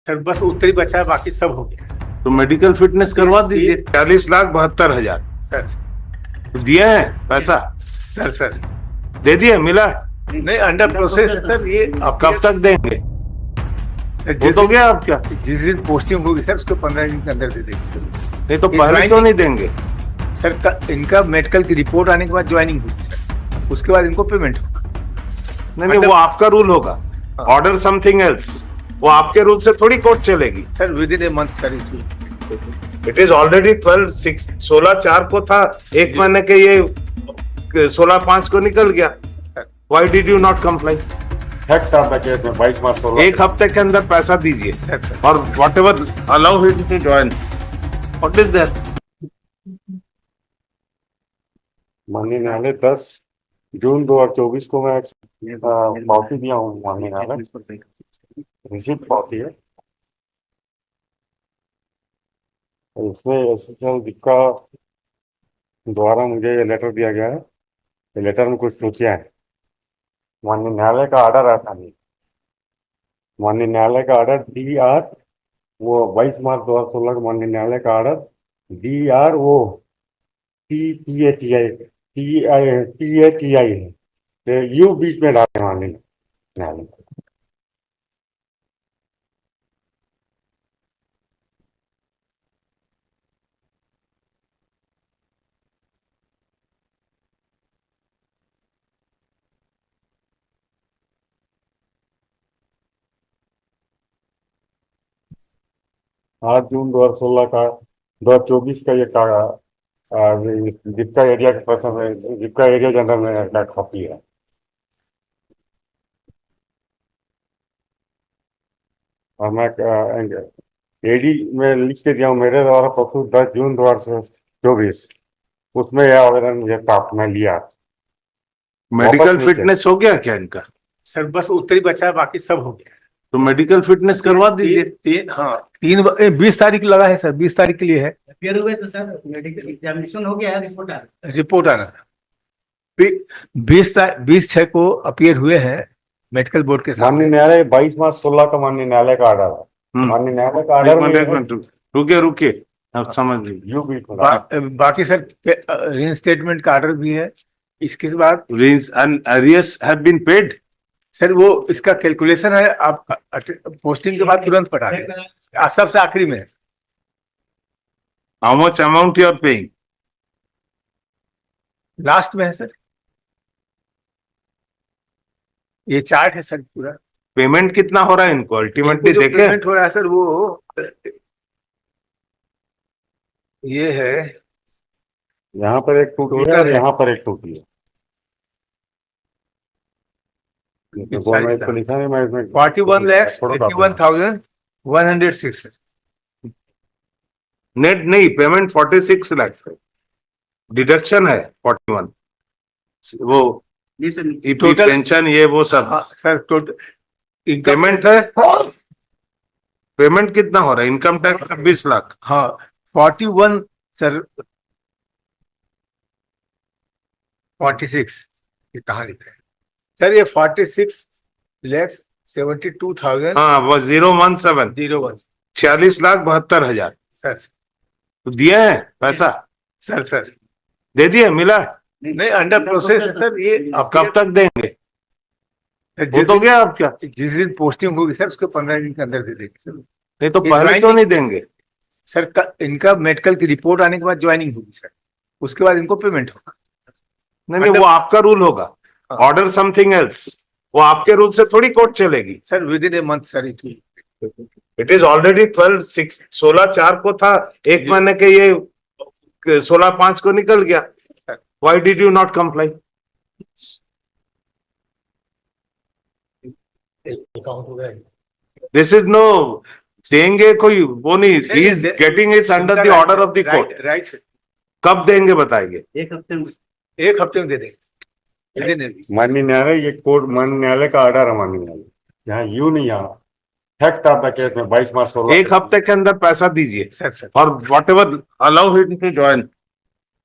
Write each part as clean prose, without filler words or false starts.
Sir बस उतना ही बचा है, बाकी सब हो गया। तो मेडिकल फिटनेस करवा दीजिए। 40,72,000 सर तो दिया है पैसा? सर दे दिया, मिला? नहीं, अंडर प्रोसेस है सर। ये अब कब तक देंगे? वो तो गया आपका। जिस दिन पोस्टिंग होगी सर, उसको 15 दिन के अंदर दे देंगे सर। नहीं तो पहले क्यों नहीं देंगे? सर इनका मेडिकल की रिपोर्ट आने के बाद ज्वाइनिंग होगी सर, उसके बाद इनको पेमेंट होगा। नहीं, वो आपका रूल होगा। ऑर्डर समथिंग एल्स, वो आपके रूल से थोड़ी कोर्ट चलेगी sir. With in a month sir. It is already 16/4 को था, एक महीने के ये 16/5 को निकल गया। Why did you not comply? Fact of the case में 22 मार्च को एक हफ्ते के अंदर पैसा दीजिए सर। और whatever allow him to join. What is that? माननीय न्यायालय 10 जून 2024 को मैं कॉपी दिया हूँ माननीय न्यायालय, रिसीप्ट कॉपी है। इसमें एसएसएल जिक्का द्वारा मुझे ये लेटर दिया गया है। ये लेटर में कुछ त्रुटियां है। माननीय न्यायालय का ऑर्डर ऐसा नहीं। माननीय न्यायालय का ऑर्डर DR वो 22 मार्च 2016 को माननीय न्यायालय का ऑर्डर DR वो TATI है, यू बीच में डाले माननीय न्यायालय। 8 जून 2016 का 2024 का ये जिप्का एरिया के पर्सन में, जिप्का एरिया जनरल में का कॉपी है। और मैं AD में लिख के दिया हूँ मेरे द्वारा प्रस्तुत 10 जून 2024, उसमें यह आवेदन मुझे प्राप्त मैं लिया। मेडिकल फिटनेस हो गया क्या इनका? सर बस उतना ही बचा है, बाकी सब हो गया। तो मेडिकल फिटनेस करवा दीजिए। हाँ 20 तारीख लगा है सर, 20 तारीख के लिए है। अपियर हुए तो सर मेडिकल एग्जामिनेशन हो गया है, रिपोर्ट आना था। 20/6 को अपियर हुए हैं मेडिकल बोर्ड के माननीय सामने। न्यायालय 22 मार्च 16 का माननीय न्यायालय का ऑर्डर है। माननीय न्यायालय का ऑर्डर रुकिए अब समझ लीजिए। यू बीच बाकी सर रीइंस्टेटमेंट का ऑर्डर भी है। इसके बाद arrears have been paid. Sir वो इसका कैलकुलेशन है, आप पोस्टिंग के बाद तुरंत पटा दें, सबसे आखिरी में है। How much amount you are paying? Last में है सर, ये चार्ट है सर पूरा। पेमेंट कितना हो रहा है इनको अल्टीमेटली देखे? पेमेंट हो रहा है सर वो ये है, यहाँ पर एक टूटी है और यहाँ पर एक टूटी है। इसको लिखा है मैं इसमें 41,81,106 नेट नहीं, पेमेंट 46 लाख है, डिडक्शन है 41। वो टोटल पेंशन ये वो सब। हाँ, सर टोटल पेमेंट है। पेमेंट कितना हो रहा है? Income tax 26 lakh. हाँ 41 सर, 46 ये कहाँ लिखा है सर? ये 46,72,000। हाँ वो 017 46,72,000 सर। तो दिया है पैसा? सर दे दिया, मिला? नहीं, अंडर प्रोसेस है सर। ये अब कब तक देंगे? वो तो गया आपका। जिस दिन पोस्टिंग होगी सर, उसके 15 दिन के अंदर दे देंगे सर। नहीं तो पहले क्यों नहीं देंगे? सर इनका मेडिकल की रिपोर्ट आने के बाद ज्वाइनिंग होगी सर, उसके बाद इनको पेमेंट होगा। नहीं, वो आपका रूल होगा। ऑर्डर समथिंग एल्स, वो आपके रूल से थोड़ी कोर्ट चलेगी। Sir with in a month sir. It is already 16/4 को था, एक महीने के ये 16/5 को निकल गया। Why did you not comply? This is no देंगे कोई वो नहीं। He is getting it under the order of the court. Right. कब देंगे बताइए? एक हफ्ते में दे देंगे। माननीय न्यायालय ये कोर्ट माननीय न्यायालय का ऑर्डर है। माननीय न्यायालय यहाँ यू नहीं, यहाँ फैक्ट ऑफ द केस में 22 मार्च 16 एक हफ्ते के अंदर पैसा दीजिए सर और whatever allow him to join.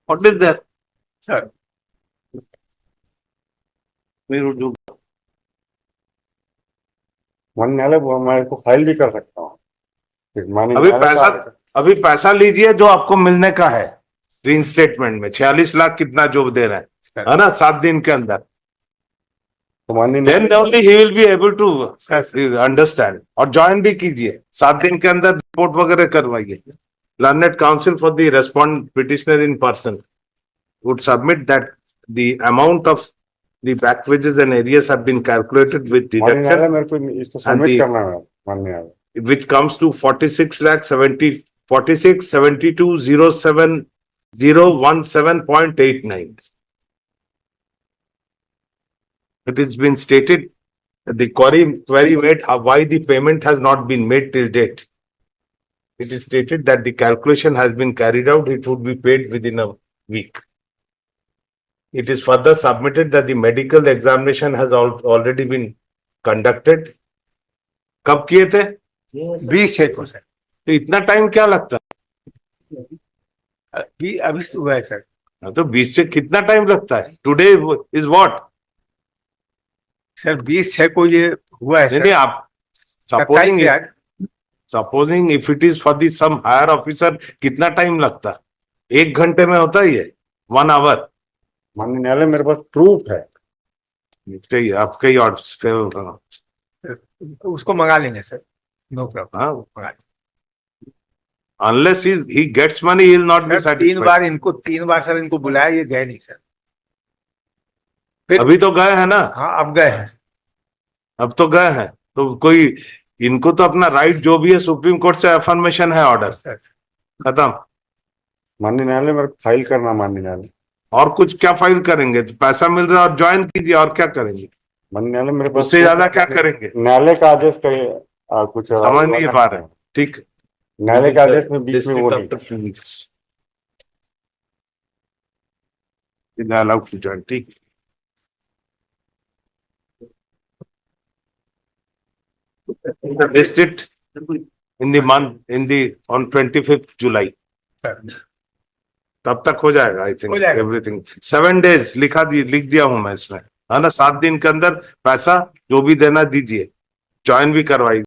What is that? Sir माननीय न्यायालय मैं इसको फाइल भी कर सकता हूँ। माननीय अभी न्यायालय पैसा का- अभी पैसा लीजिए जो आपको मिलने का है रीइंस्टेटमेंट में 46 लाख कितना जो दे रहे हैं, है ना, 7 दिन के अंदर। तो माननीय then only he will be able to Sir. Understand. और ज्वाइन भी कीजिए, 7 दिन के अंदर रिपोर्ट वगैरह करवाइए। Learned counsel for the respond petitioner in person would submit that the amount of the back wages and arrears have been calculated with माननीय न्यायालय deduction, मेरे को इसको सबमिट the- करना है माननीय न्यायालय। which comes to 46,72,017,017.89. It has been stated that the query made why the payment has not been made till date. It is stated that the calculation has been carried out. It would be paid within a week. It is further submitted that the medical examination has already been conducted. कब किए थे? 20 है को sir, तो इतना time क्या लगता है? अभी अभी हुआ है सर। तो 20 से कितना टाइम लगता है? Today is what? सर 20/6 को ये हुआ है नहीं सर। आप 27 यार, supposing if it is for the some higher officer कितना टाइम लगता है? 1 घंटे में होता है ये, 1 आवर। माननीय न्यायालय मेरे पास प्रूफ है। चाहिए आपके ही ऑर्डर। उसको मंगा लेंगे सर, नो प्रॉब्लम। हाँ, मंगा लेंगे। Unless he gets money he will not be sir 3 satisfied. बार 3 बार सर इनको बुलाया, ये गए नहीं सर। फिर अभी तो गए हैं ना, हाँ अब गए हैं। अब तो गए हैं, तो कोई इनको तो अपना राइट जो भी है सुप्रीम कोर्ट से अफर्मेशन है, ऑर्डर सर खत्म। माननीय न्यायालय मेरे को फाइल करना माननीय न्यायालय। और कुछ क्या फाइल करेंगे? तो पैसा मिल रहा है और ज्वाइन कीजिए, और क्या करेंगे? माननीय न्यायालय मेरे पास उससे ज्यादा क्या करेंगे? न्यायालय का आदेश कुछ समझ नहीं पा रहे। ठीक, न्यायालय के आदेश में बीच में वो नहीं। अलाउड टू ज्वाइन, ठीक। List it in the month on 25th July. Sir तब तक हो जाएगा, आई थिंक हो जाएगा। एवरीथिंग। 7 days लिख दिया हूं मैं इसमें, है ना। 7 दिन के अंदर पैसा जो भी देना दीजिए, ज्वाइन भी करवाइए।